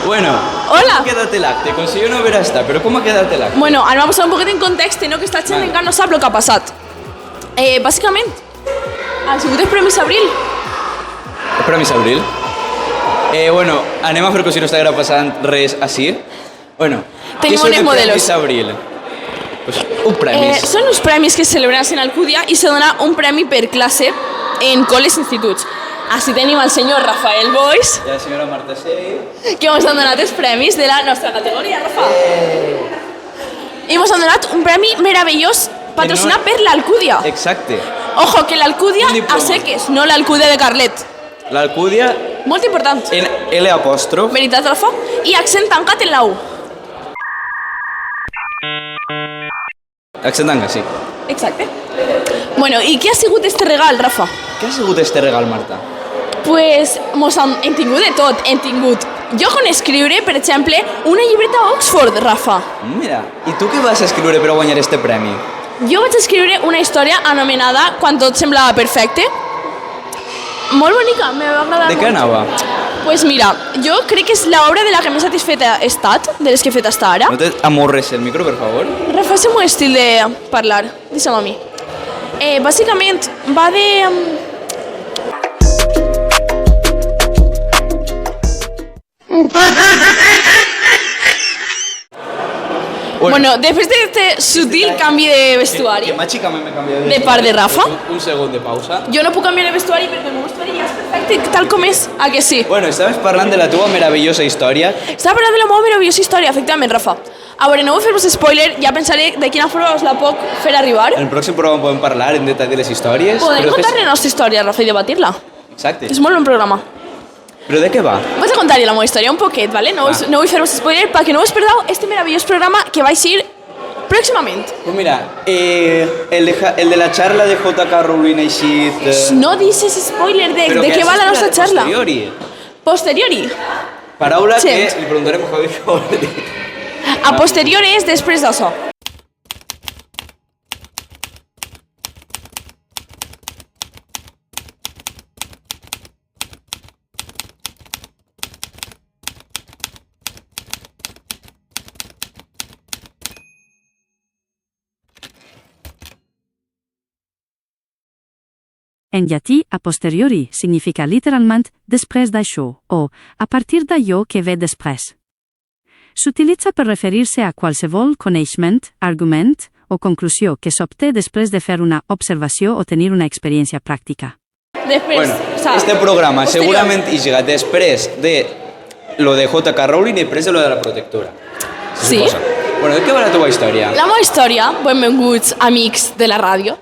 Bueno, Hola. ¿cómo ha quedat l'acte? Conseller no verà estar, però com ha quedat l'acte? Bueno, ara vam posar un poquet en context, no? Que esta gent encara no sap el que ha passat. Bàsicament, han sigut els Premis Abril. Els Premis Abril? Bueno, anem a fer com si no estiguera passant res així. Bueno, Tenim què són unes els modelos. Premis Abril? Pues un premis. Són uns premis que es celebren en Alcúdia i se dona un premi per classe en col·les i instituts. Així tenim el senyor Rafael Boix, I la senyora Marta Sey. que ens han donat els premis de la nostra categoria, Rafa. I ens han donat un premi meravellós patrocinat per l'Alcúdia. Exacte. Ojo, que l'Alcúdia Un diploma. a seques, no l'Alcúdia de Carlet. L'Alcúdia Molt important. en L apòstrof. Veritat, Rafa? I accent tancat en la U. Accent tancat, sí. Exacte. Bueno, i què ha sigut este regal, Rafa? Què ha sigut este regal, Marta? Pues hem tingut de tot. Hem tingut jo con escriure, per exemple, una llibreta Oxford, Rafa. Mira, i tu què vas escriure per a guanyar este premi? Jo vaig escriure una història anomenada Quan tot semblava perfecte. Molt bonica, me va agradar De què molt. anava? Pues mira, jo crec que és l'obra de la que més satisfeta he estat, de les que he fet hasta ara. No t'amorres el micro, per favor? Rafa, és el meu estil de parlar, deixa'm a mi. Bàsicament, va de... Bueno, després d'aquest sutil canvi de vestuari, Que màgicament me canvia de part de Rafa, Un segon de pausa. jo no puc canviar el vestuari perquè el meu vestuari ja és perfecte tal com és, a que sí? Bueno, estaves parlant de la teva meravellosa història. Estava parlant de la meva meravellosa història, efectivament, Rafa. A veure, no vull fer-vos spoiler, ja pensaré de quina forma us la puc fer arribar. En el pròxim programa podem parlar en detall de les històries. Podem però contar la nostra història, Rafa, i debatir-la. Exacte. És molt bon programa. Però de què va? Vaig a contar-li la meva història un poquet, ¿vale? No vull fer-vos spoiler perquè no us perdeu este meravellós programa que va eixir pròximament. Pues mira, el de la charla de J.K. Rowling així... No dices spoiler de què va la nostra xarra. Posteriori. Posteriori. Paraula Sí. que li preguntarem a Javi què vol dir. A posteriori és després d'això. En llatí, a posteriori significa literalment després d'això, o a partir d'allò que ve després. S'utilitza per referir-se a qualsevol coneixement, argument o conclusió que s'obté després de fer una observació o tenir una experiència pràctica. Després, Bueno, o sea, este programa posterior. segurament hi llega després de lo de J.K. Rowling i després de lo de la protectora. Se Sí. suposa. Bueno, de què va la teva història? La meva història, benvinguts amics de la ràdio,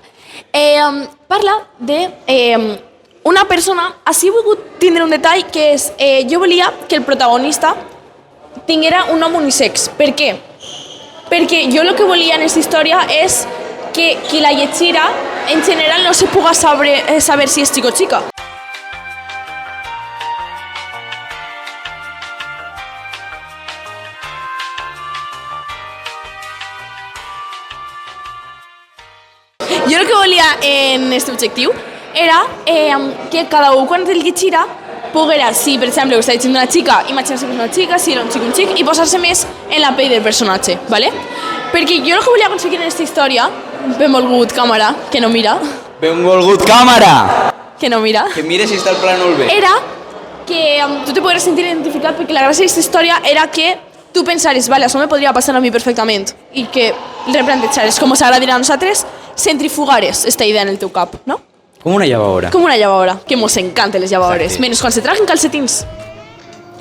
parla de una persona, així he volgut tindre un detall que és, jo volia que el protagonista tinguera un nom unisex. Per què? Perquè jo el que volia en aquesta història és que qui la llegirà en general no se puga saber si és xico o xica. Jo el que volia en aquest objectiu era que cada un quan el llegirà poguera, si per exemple està llegint una xica, imaginar-se que és una xica, si era un xic, i posar-se més en la pell del personatge, ¿vale? Perquè jo el que volia aconseguir en aquesta història, benvolgut càmera, que no mira, Benvolgut càmera! que no mira, Que mires si està el plànol bé. era que tu te podries sentir identificat perquè la gràcia d'aquesta història era que tu pensares, vale, això me podria passar a mi perfectament i que replantejares, com s'agradarà a nosaltres, centrifugares esta idea en el teu cap, no? Com una llavadora. Com una llavadora, que mos encanten les llavadores, Exacte. menys quan se traguen calcetins.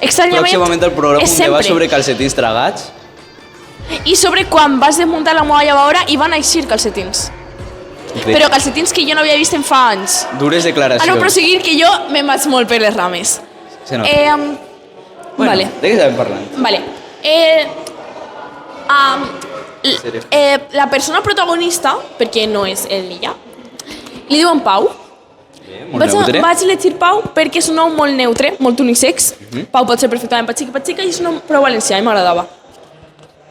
Estranyament, Pròximament al programa és un debat sempre. sobre calcetins tragats. I sobre quan vas desmuntar la meva llavadora i van eixir calcetins. Però calcetins que jo no havia vist en fa anys. Dures declaracions. No proseguir, que jo me'n vaig molt per les rames. Se nota. Bueno, vale. De què estem parlant? Vale. Serio? La persona protagonista, perquè no és ell ni ja, li diuen Pau. Molt neutre. Vaig llegir Pau perquè és un nom molt neutre, molt unisex. Pau pot ser perfectament per xica i és un nom prou valencià i m'agradava.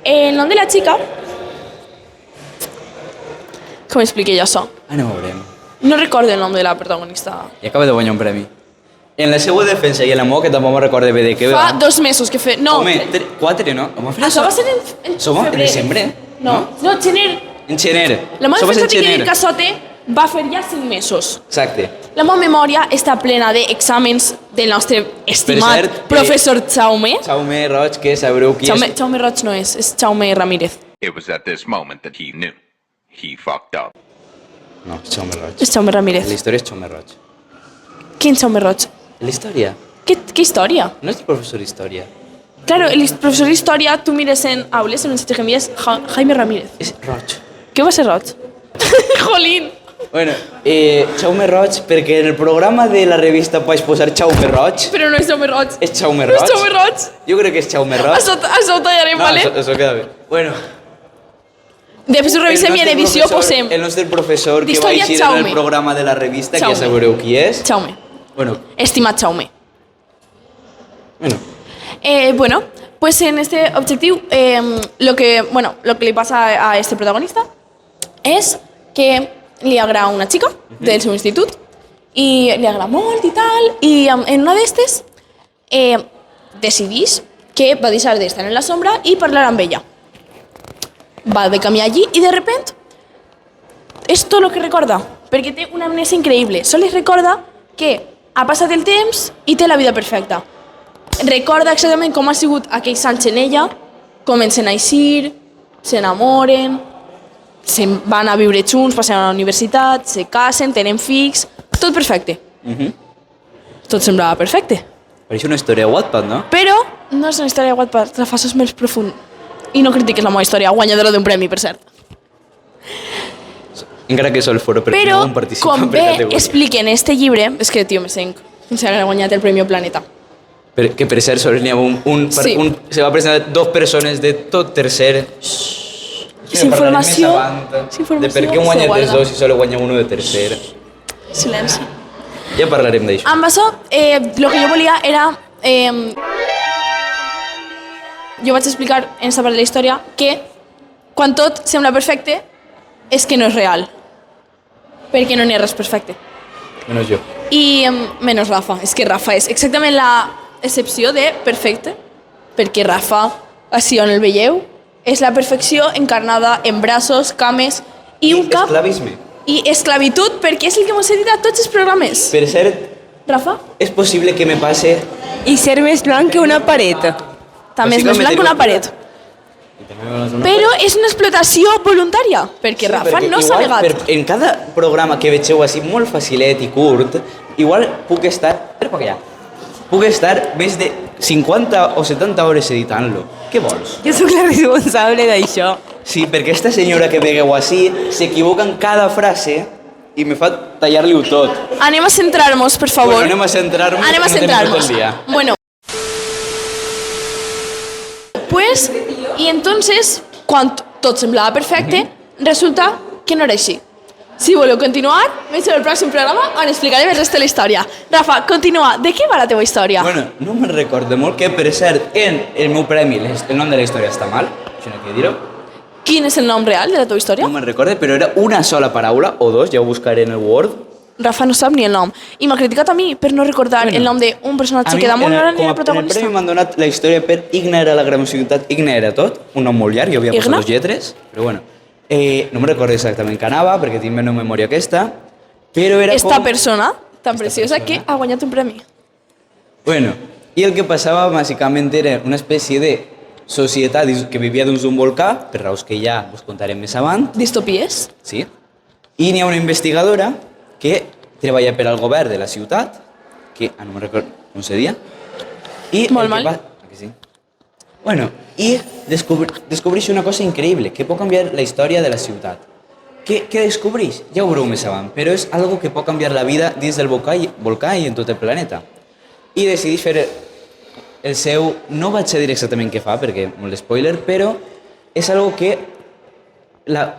El nom de la xica... Com expliqué jo això? Anem a veurem. No recordo el nom de la protagonista. I acaba de guanyar un premi. En la seva defensa i en la meva, que tampoc me recordo bé de què Fa va. 2 mesos que fe... No, Home, 4, no? això va ser en Som en febrer. desembre, No, gener. En gener. La meva Som defensa en té que dir gener. que això va fer ja 5 mesos. Exacte. La meva memòria està plena d'exàmens del nostre estimat cert, professor Jaume. Jaume Roig, que sabreu qui és. Jaume Roig no és Jaume Ramírez. It was at this moment that he knew. He fucked up. No, és Jaume Roig. És Jaume Ramírez. La història és Jaume Roig. Quin Jaume Roig? La història? ¿Qué historia? No és el professor d'història. Claro, el profesor de historia, tú mires en aules, en un sitio que mires Jaime Ramírez. És Roig. ¿Qué va a ser Roig? Jolín. Bueno, Jaume Roig, perquè en el programa de la revista pots posar Jaume Roig. Pero no es Jaume Roig. És Jaume No Roig? es Jaume Roig. Jo crec que és Jaume Roig. Això ho tallarem, No, ¿vale? això queda bé. Bueno, Després ho revisem i en edició posem el nostre professor que va d'història, eixir en Jaume. el programa de la revista, Jaume. que ja sabreu qui és. Jaume. Bueno, Estimat Jaume. bueno. Bueno, pues en este objetivo, lo que le pasa a este protagonista es que li agrada una chica del seu institut i li agrada molt i tal, i en una d'estes decidís que va deixar d'estar en la sombra i parlar amb ella. Va de camí allí i de repente és tot el que recorda, perquè té una amnesia increïble. Sols recorda que ha passat el temps i té la vida perfecta. Recorda exactament com ha sigut aquells anys en ella, comencen a eixir, s'enamoren, se'n van a viure junts, passen a la universitat, se casen, tenen fills, tot perfecte. Tot semblava perfecte. Pareix una història de Wattpad, no? Però no és una història de Wattpad, la fas més profund. I no critiques la meva història, guanyadora d'un premi, per cert. Encara que sol fora, perquè Però, no vam participar com per bé categoria. expliquen este llibre, és que, tio, me senc, com si hagués guanyat el Premi Planeta. Que per cert, sols n'hi ha Sí. se va presentar 2 persones de tot tercer. És informació, és informació de per què que guanyen se els guarda. 2 i sol guanya uno de tercer. Silenci. Ja parlarem d'això. Amb això, lo que jo volia era... jo vaig explicar en aquesta part de la història que quan tot sembla perfecte és que no és real. Perquè no n'hi ha res perfecte. Menys jo. I menys Rafa. És que Rafa és exactament la excepció de perfecte. Perquè Rafa, així on el veieu, és la perfecció encarnada en braços, cames i un cap... Esclavisme. I esclavitud, perquè és el que mos he dit a tots els programes. Per cert, Rafa? és possible que me passe... Y ser més blanc que una paret. També és més blanc que una paret. Però és una explotació voluntària, perquè Rafa no s'ha negat. En cada programa que vegeu així molt facilet i curt, igual puc estar... Per allà. Puc estar més de 50 o 70 hores editant-lo. Què vols? Jo sóc la responsable d'això. Sí, perquè esta senyora que veieu així s'equivoca en cada frase i me fa tallar-li-ho tot. Anem a centrar-nos, per favor. Bueno, anem a centrar-nos, Anem a que no tenim tot centrar-nos. el dia. Bueno. Pues, y entonces, quan tot semblava perfecte, resulta que no era així. Si voleu continuar, veig el pròxim programa on explicarem el resto de la història. Rafa, continua. De què va la teva història? Bueno, no me'n recordo molt que, per cert, en el meu premi, el nom de la història està mal, això no hay que dir-ho. Quin és el nom real de la teva història? No me'n recordo, però era una sola paraula, o dos, ja ho buscaré en el Word. Rafa no sap ni el nom. I m'ha criticat a mi per no recordar el nom d'un personatge que damunt no era ni el En el protagonista. premi m'han donat la història per Igna era la gran ciutat, Igna era tot, un nom molt llarg, jo havia posat Igna? 2 lletres, però bueno. No me'n recordo exactament què anava, perquè tinc menys memòria aquesta, però era Esta com... persona tan Esta preciosa persona. que ha guanyat un premi. Bueno, i el que passava bàsicament era una espècie de societat que vivia dins d'un volcà, per raons que ja us contarem més avant, Distopies? sí? I n'hi ha una investigadora que treballa per al govern de la ciutat, que no me'n recordo com se dia, i Molt el que mal. que sí. Bueno, i descobreix una cosa increïble, que pot canviar la història de la ciutat. Què descobreix? Ja ho veureu més avant, però és algo que pot canviar la vida dins del volcà i en tot el planeta. I decideix fer el seu... No vaig a dir exactament què fa, perquè molt spoiler, però és algo que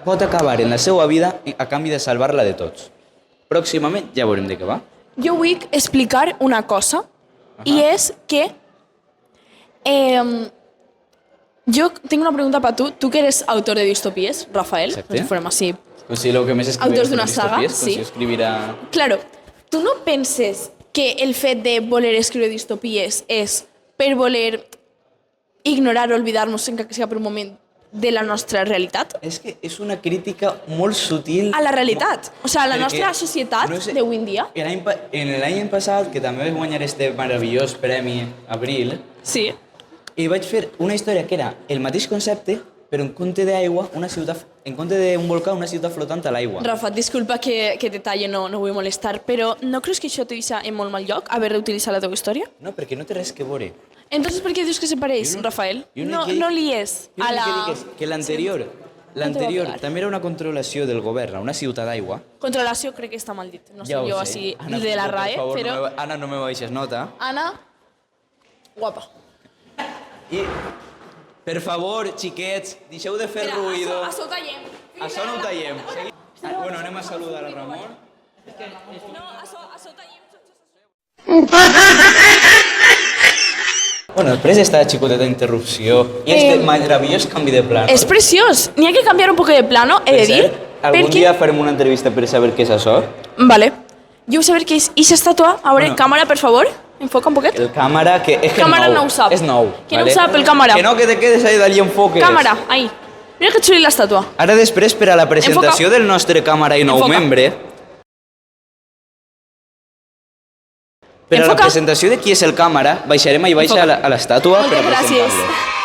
pot acabar en la seva vida a canvi de salvar-la de tots. Pròximament ja veurem de què va. Jo vull explicar una cosa, i és que jo tinc una pregunta per tu. Tu que eres autor de distopies, Rafael, Exacte. ens farem així. Com si el que més escrivia Autors d'una saga, com sí. si escrivirà... Claro, tu no penses que el fet de voler escriure distopies és per voler ignorar o olvidar-nos, encara que sigui per un moment, de la nostra realitat? És que és una crítica molt sutil... A la realitat. O sigui, a la Perquè, nostra societat no sé, d'avui en dia. En l'any passat, que també vaig guanyar este meravellós premi Abril, Sí. i vaig fer una història que era el mateix concepte, però en compte d'aigua, una ciutat, en compte d'un volcà, una ciutat flotant a l'aigua. Rafa, disculpa que te talle, no vull molestar, però no creus que això t'ho deixa en molt mal lloc, haver reutilitzat la teva història? No, perquè no té res que veure. Entonces, per què dius que se pareix, Rafael? No lies Jo a l'únic la... que dic és que l'anterior pegar. també era una controlació del govern a una ciutat d'aigua. Controlació crec que està mal dit. No sé Ja ho jo sé. així Anna, de la per RAE, favor, però... Anna, no me baixes nota. Anna, guapa. I, per favor, xiquets, deixeu de fer ruïdo. Això ho tallem. Això no ho tallem. Bueno, anem a saludar a Ramon. No, això ho tallem. Bueno, després d'esta xicoteta interrupció i este meravellós canvi de plano. És preciós. N'hi ha que canviar un poc de plano, he de dir. Algun dia farem una entrevista per saber què és això. Vale. Jo vull saber què és. I s'estatua? A veure, Bueno. càmera, per favor. Enfoca un poquet. El càmera, que és que Càmera és nou. no ho sap. És nou. Que no ho sap, el càmera. Que no, que te quedes ahí, d'allí enfoques. Càmera, ahí. Mira que xuli l'estàtua. Ara després, per a la presentació del nostre càmera i nou Enfoca. membre, per a la Enfoca. presentació de qui és el càmera, baixarem ahí baix Enfoca. a l'estàtua per a Moltes gràcies. presentar-lo.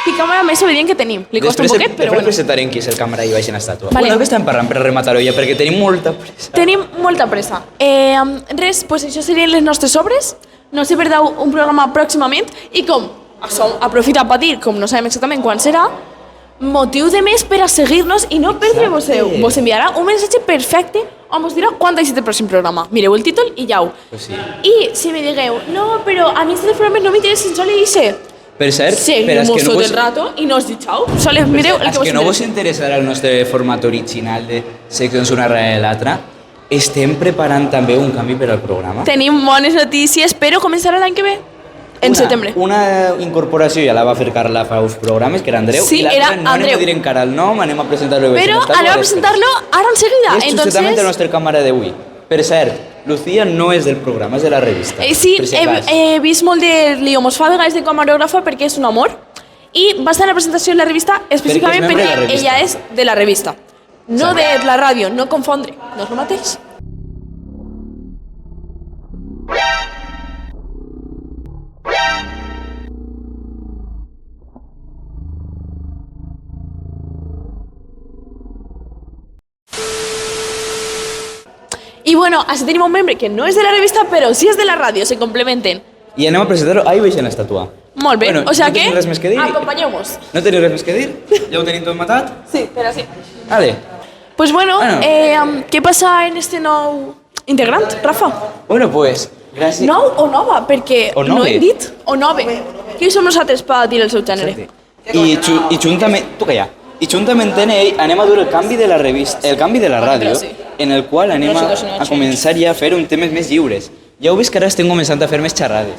I càmera més obedient que tenim. Li costa un poquet, però després bueno. presentarem qui és el càmera i baix en l'estàtua. Vale. Bueno, què estem parlant per a rematar-ho ja? Perquè tenim molta pressa. Tenim molta pressa. Res, pues això serien les nostres obres. No sé perdeu un programa pròximament i com això aprofita per dir, com no sabem exactament quan serà, motiu de més per a seguir-nos i no perdre-vos-heu. Exacte. Vos enviarà un missatge perfecte on vos dirà quan deixi el pròxim programa. Mireu el títol i jau. Pues sí. I si me digueu, no, però a mi aquests programes no m'interessen, sols dice, Per cert, per als seguim-vos que no tot vos... el rato i no us ditxau. Sols mireu el Els que vos que no vos interessa. interessarà el nostre format original de seccions una darrere l'altra, estem preparant també un canvi per al programa. Tenim bones notícies, però començarà l'any que ve, en setembre. Una incorporació ja la va fer Carla fa uns programes, que era Andreu, Sí, i l'altra era no anem Andreu. a dir encara el nom, anem a presentar-lo. Però anem a presentar-lo ara en seguida. És justament el nostre càmera d'avui. Per cert, Lucía no és del programa, és de la revista. Sí, per si acas. he vist molt de lío. Mos fa vegades de camarògrafa perquè és un amor. I va estar en la presentació de la revista específicament membre de la perquè revista. ella és de la revista. No Exacte. de la ràdio, no confondre. No és el mateix. I bueno, així tenim un membre que no és de la revista, però sí és de la ràdio, se complementen. I anem a presentar-lo ahí baix en l'estàtua. Molt bé, Bueno, o sigui no tenim que res més que dir. acompanyeu-nos. No teniu res més que dir? Ja ho tenim tot matat? Sí, però sí. Vale. Pues bueno, Bueno. ¿qué pasa en este nou integrant, Rafa? Bueno, pues, gràcies. Nou o nova? Perquè O no nove. hem dit. O nove. Qui som nosaltres per dir el seu gènere? Exacte. I juntament... Tu calla. I juntament amb ell anem a dur el canvi de la revista, el canvi de la ràdio, Sí. en el qual anem a començar ja a fer un temes més lliures. Ja heu vist que ara estem començant a fer més xerrades.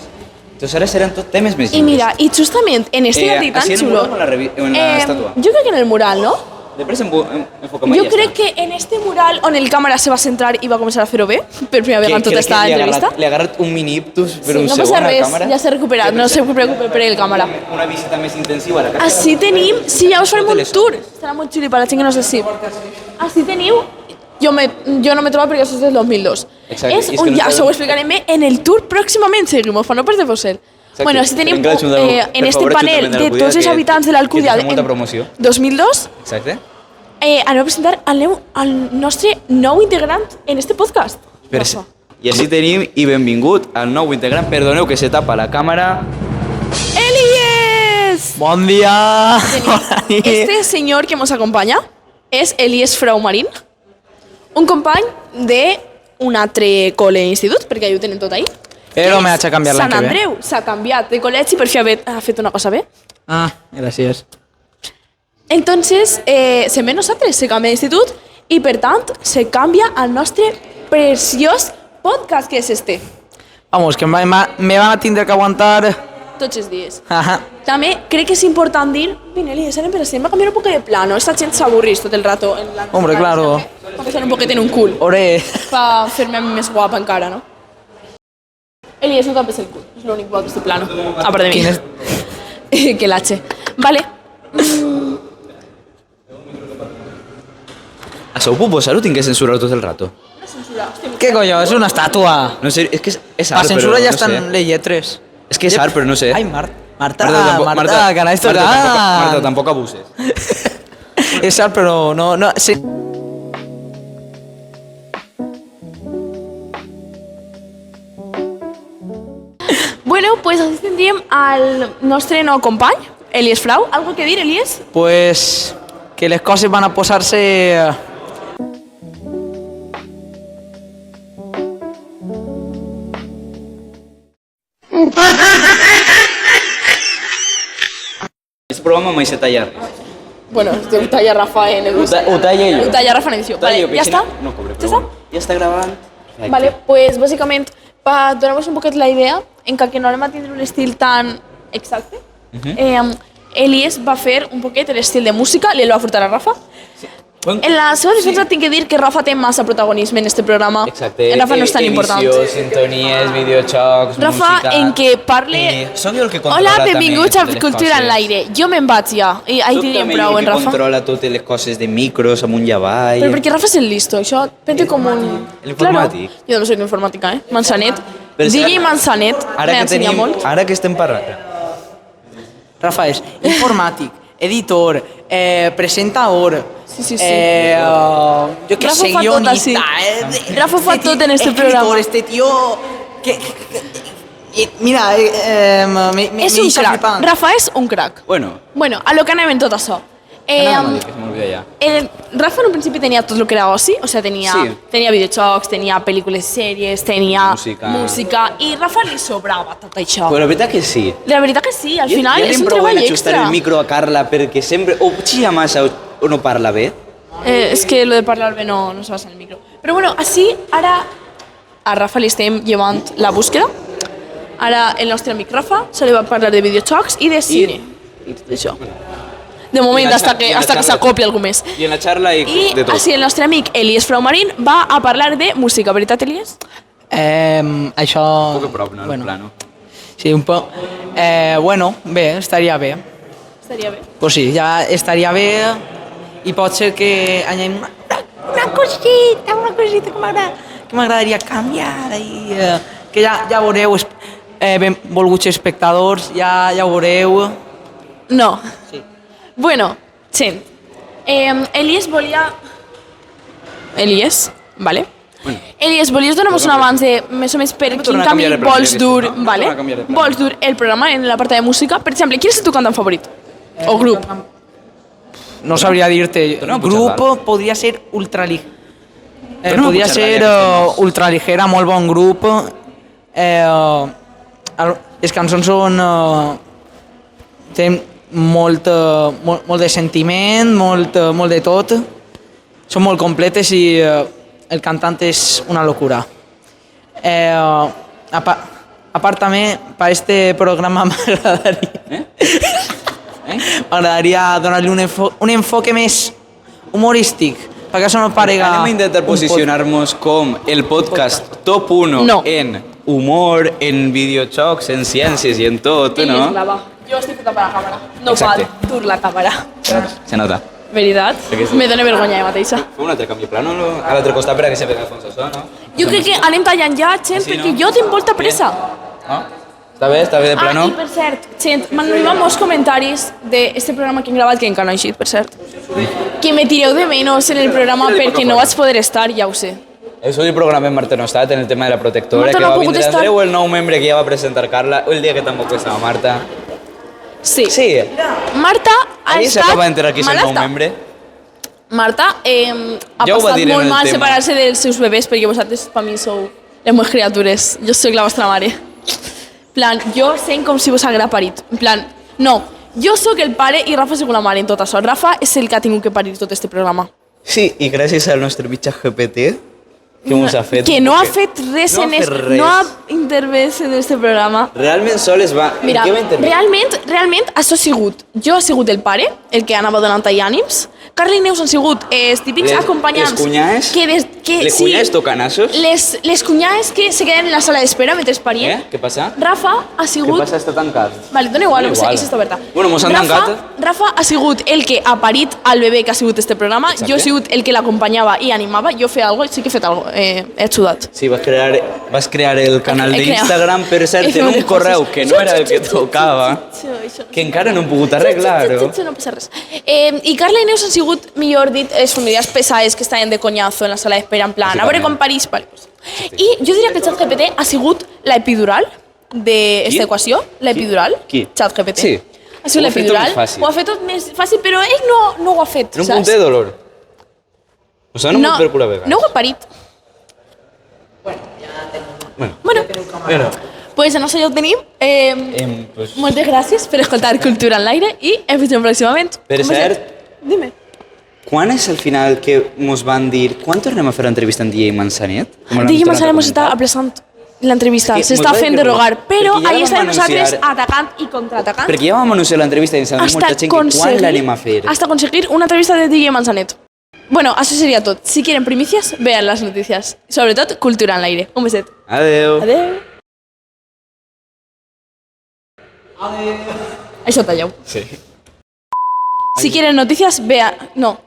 Doncs ara seran tot temes més I lliures. mira, i justament en este article tan així en el xulo... mural o en la estàtua? Jo crec que en el mural, no? Després enfocam Jo crec que en este mural on el càmera se va centrar i va començar a fer-ho bé, per primera vegada en tota esta entrevista. Li ha agarrat un mini iptus per Sí, un no segon passa a la res, càmera. ja s'ha recuperat, no se preocupe per el càmera. Una visita més intensiva a la casa. Així tenim, sí, ja us farem un Totes les tour. Estarà molt xuli per la gent que no sé si. Així teniu, jo no m'he trobat perquè això és del 2002. Exacte, És i és que un, no ja sabem- ho explicarem bé en el tour pròximament, seguimos, per no perdre-vos el. Exacte. Bueno, així tenim Tenim que l'Ajuntament- en per este favor, panel Ajuntament de de l'Alcúdia, tots els que- habitants de l'Alcúdia que fa molta promoció. 2002, Exacte. anem a presentar al nostre nou integrant en este podcast. Per Rafa. I així tenim i benvingut al nou integrant. Perdoneu que se tapa la càmera. ¡Elies! Bon dia! Tenim este senyor que ens acompanya és Elies Fraumarín, un company de un altre col·le institut, perquè ho tenen tot ahí. Però m'he de canviar l'any Sant que ve. Andreu s'ha canviat de col·legi per fi ha fet una cosa bé. Ah, gràcies. Entonces, se ve nosaltres, se canvia d'institut i per tant se canvia al nostre preciós podcast que és este, Vamos, que me van a tindre que aguantar... tots els dies. Ajá. També crec que és important dir, vine Elies, anem per a canviar un poc de plano, esta gent s'avorrís tot el rato. Hombre, claro. Va posar un poquet en un cul, Ore, per fer-me més guapa encara, no? Elies, no tapes el cul. És l'únic bo d'aquest plano. A part de mi. ¿Quién es? Que lache. Vale. Això ho puc posar o tinc que censurar tot el rato? ¿Qué coño? Es una estatua. No sé, és que és La art, però censura ya no está sé. en ley 3. És que és art, però no sé. Ay, Marta, Marta, que anàs tocant. Marta, tampoc abuses. És art, però no... Sí. Bueno, pues així tindríem al nostre nou company, Elies Frau. Algo que dir, Elies? Pues que les coses van a posar-se... Este programa mai se talla res. Bueno, ho talla Rafa en edició. Ho talla jo. Ho talla Rafa en edició. Vale, ja està? No cobre, Ja però està? bueno. Ja està gravant. Perfecte. Vale, pues bàsicament, per donar-vos un poquet la idea, que no anem a tindre un estil tan exacte, Elies va fer un poquet l'estil de música, li el va furtar a Rafa. Bueno, En la seva defensa tinc que dir que Rafa té massa protagonisme en este programa. Exacte. Rafa no és tan important. Edició, sintonies, videojocs, Rafa, música... en què parle... Soc jo el que controla Hola, també benvinguts a totes les Cultura en coses. l'aire. Jo me'n vaig ja. I ahí Soc diríem també prou, jo en el que Rafa. controla totes les coses de micros amunt i avall. Però perquè Rafa és el listo, això prende com un... L'informàtic. Claro. Jo també soc informàtica, eh? Manzanet. Però DJ serà- Manzanet Ara que m'ensenya tenim, molt. ara que estem parlant... Rafa és informàtic, editor, presentador, Sí. jo què Rafa sé, fa tot així. guionista... Rafa fa tot en este escritor, programa. Este tío... Mira, me És un deixa crack. flipant. Rafa és un crack. Bueno, Bueno, a lo que anem en tot això. anàvem a dir, que se m'olvida ja. Rafa en un principi tenia tot el que era oci, o sea, tenia videojocs, tenia pel·lícules, sèries, tenia música, i Rafa li sobrava tot això. Però la veritat que sí. La veritat que sí, al final ja és un provo treball en ajustar extra. el micro a Carla perquè sempre o xilla massa o no parla bé. És que lo de parlar bé no se basa en el micro. Però bueno, així, ara a Rafa li estem llevant la búsqueda. Ara el nostre amic Rafa se li va parlar de videojocs i de cine. I tot això. De moment, hasta que s'acopli algú més. I en la xarla i I de tot. així el nostre amic Elies Fraumarín va a parlar de música, veritat, Elies? Això... Un poc a prop, no? Bueno, Plano. sí, un poc... bueno, bé, estaria bé. Estaria bé. Pues sí, ja estaria bé i pot ser que anem una cosita que m'agradaria canviar i que ja veureu, benvolguts espectadors, ja ho veureu. No. Sí. Bueno, gent, Elies volia... Elies, vale? Bueno. Elies, volies donar-nos un abans de més o més per quin tornar a camí canviar de plan, vols ja dur, vist, no? vale? Tornar a canviar de plan. Vols dur el programa en l'apartat de música? Per exemple, quin és el teu cantant favorit? O grup? No sabria dir-te. Tornem a Grup pujar podria ser ultraligera. Tornem a Podria pujar ser dalt, ja que estem. ultraligera, molt bon grup. Les cançons són... tenen molt de sentiment, molt de tot. Són molt completes i el cantant és una locura. A part també, per este programa m'agradaria donar-li un enfoque més humorístic, perquè això no parega... Anem a intentar posicionar-nos com el podcast top 1 No. en humor, en videojocs, en ciències i en tot, Elies, no? grava. Jo estic feta per la càmera. No Exacte. cal dur la càmera. Se nota. Veritat? Perquè sí. Me dóna vergonya ja mateixa. Fem un altre canvi de plano a l'altre costat per a que se vegi al fons això, no? Jo crec que anem tallant ja, gent, Sí, perquè no? jo tinc molta pressa. No? Està bé de plano? Ah, i per cert, gent, m'han arribat molts comentaris d'aquest programa que hem gravat, que encara no ha eixit, per cert. Que me tireu de menys en el programa perquè no vaig poder estar, ja ho sé. Això el programa en Marta no ha estat, en el tema de la protectora, Marta que no ha va pogut vindre estar. Andreu, el nou membre que ja va presentar Carla, el dia que tampoc estava Marta. Sí. Sí, Marta ha ahir estat s'acaba d'enterar qui és el nou malalta. membre. Marta ha Ja ho va passat dir en molt el mal tema. separar-se dels seus bebès perquè vosaltres per mi sou les meves criatures. Jo sóc la vostra mare. En plan, jo sent com si vos haguera parit. En plan, no, jo sóc el pare i Rafa sóc la mare en tot això. Rafa és el que ha tingut que parir tot este programa. Sí, i gràcies al nostre mitjà GPT, que ens ha fet... Que no ha fet res No ha en fet res. no ha intervès en este programa. Realment sol es va... Mira, en què va intervenir? realment, això ha sigut... Jo he sigut el pare, el que anava donant ahí ànims, Carla i Neus han sigut els típics acompanyants Les cunyades? que Les cunyades tocanassos? les cunyades que se queden en la sala d'espera mentre parien. Què passa? Rafa ha Què sigut... passa? Està tancat. Vale, dona igual, Dona no igual. sé, està oberta. Bueno, mos han tancat. Rafa ha sigut el que ha parit al bebè que ha sigut este programa. Exacte. Jo he sigut el que l'acompanyava i animava. Jo feia alguna cosa, sí que he fet alguna cosa. He ajudat. Sí, vas crear el canal He creat. d'Instagram, per cert, en un correu que no era el que tocava, que encara no hem pogut arreglar-ho. No passa res. I Carla i Neus han sigut, millor dit, les famílies pesades que estaven de coñazo en la sala d'espera, en plan, a veure quan parís. Vale, pues. I jo diria que ChatGPT ha sigut la epidural d'esta Qui? equació. La epidural. Qui? ChatGPT. Sí. Ha sigut Ho ha fet l'epidural. tot fàcil. Ho ha fet tot més fàcil, però ell no ho ha fet, En un saps? punt de dolor. O sigui, no, per cura vegada. No ho ha parit. Bueno, pues en això ja ho tenim. Pues, Moltes gràcies per escoltar Cultura en l'aire i ens veiem pròximament. per Com cert, Dime. quan és el final que mos van dir... Quan tornem a fer l'entrevista amb DJ Manzanet? Com l'han DJ dit a Manzana la mos està aplaçant l'entrevista, És que s'està mos va fent dir derogar, però perquè ja ahí vam estem nosaltres anunciar- atacant i contraatacant Perquè ja vam anunciar l'entrevista i ens ha dit molta gent que quan l'anem a fer. hasta conseguir una entrevista de DJ Manzanet. Bueno, això seria tot. Si quieren primicias, vean las noticias. Sobre tot, Cultura en l'aire. Un beset. Adeu. Adeu. Això talleu. Sí. Si quieren noticias, vean... No.